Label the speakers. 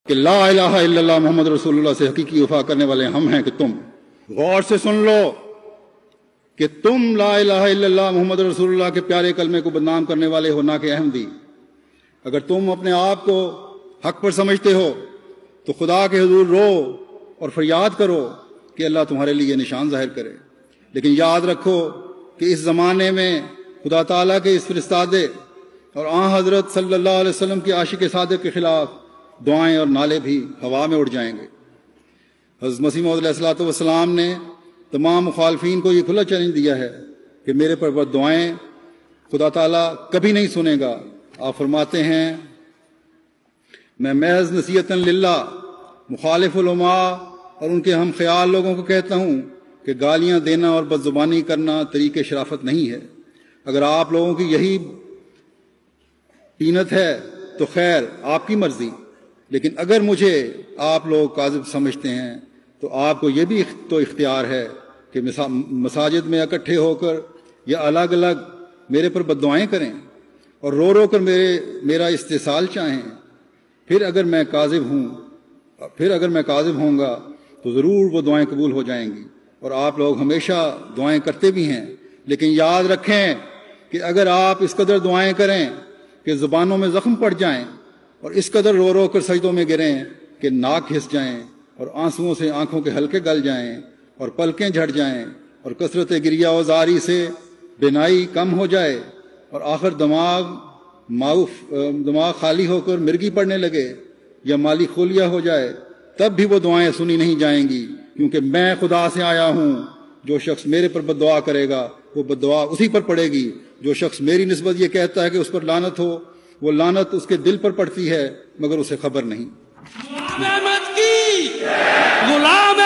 Speaker 1: کہ لا الہ الا اللہ محمد رسول اللہ سے حقیقی وفا کرنے والے ہم ہیں کہ تم غور سے سن لو کہ تم لا الہ الا اللہ محمد رسول اللہ کے پیارے کلمے کو بدنام کرنے والے ہو، نہ کہ احمدی۔ اگر تم اپنے آپ کو حق پر سمجھتے ہو تو خدا کے حضور رو اور فریاد کرو کہ اللہ تمہارے لیے نشان ظاہر کرے۔ لیکن یاد رکھو کہ اس زمانے میں خدا تعالیٰ کے اس فرستادے اور آن حضرت صلی اللہ علیہ وسلم کے عاشق صادق کے خلاف دعائیں اور نعرے بھی ہوا میں اڑ جائیں گے۔ حضرت مسیح موعود علیہ الصلوۃ والسلام نے تمام مخالفین کو یہ کھلا چیلنج دیا ہے کہ میرے پر بد دعائیں خدا تعالیٰ کبھی نہیں سنے گا۔ آپ فرماتے ہیں میں محض نصیحتاً للہ مخالف علماء اور ان کے ہم خیال لوگوں کو کہتا ہوں کہ گالیاں دینا اور بد زبانی کرنا طریق شرافت نہیں ہے۔ اگر آپ لوگوں کی یہی طینت ہے تو خیر آپ کی مرضی، لیکن اگر مجھے آپ لوگ کاذب سمجھتے ہیں تو آپ کو یہ بھی تو اختیار ہے کہ مساجد میں اکٹھے ہو کر یا الگ الگ میرے پر بد دعائیں کریں اور رو رو کر میرا استحصال چاہیں۔ پھر اگر میں کاذب ہوں گا تو ضرور وہ دعائیں قبول ہو جائیں گی، اور آپ لوگ ہمیشہ دعائیں کرتے بھی ہیں۔ لیکن یاد رکھیں کہ اگر آپ اس قدر دعائیں کریں کہ زبانوں میں زخم پڑ جائیں اور اس قدر رو رو کر سجدوں میں گریں کہ ناک گھس جائیں اور آنسوؤں سے آنکھوں کے حلقے گل جائیں اور پلکیں جھڑ جائیں اور کثرت گریہ و زاری سے بینائی کم ہو جائے اور آخر دماغ خالی ہو کر مرگی پڑنے لگے یا مالی خولیا ہو جائے، تب بھی وہ دعائیں سنی نہیں جائیں گی، کیونکہ میں خدا سے آیا ہوں۔ جو شخص میرے پر بد دعا کرے گا وہ بد دعا اسی پر پڑے گی۔ جو شخص میری نسبت یہ کہتا ہے کہ اس پر لعنت ہو، وہ لعنت اس کے دل پر پڑتی ہے مگر اسے خبر نہیں۔
Speaker 2: غلام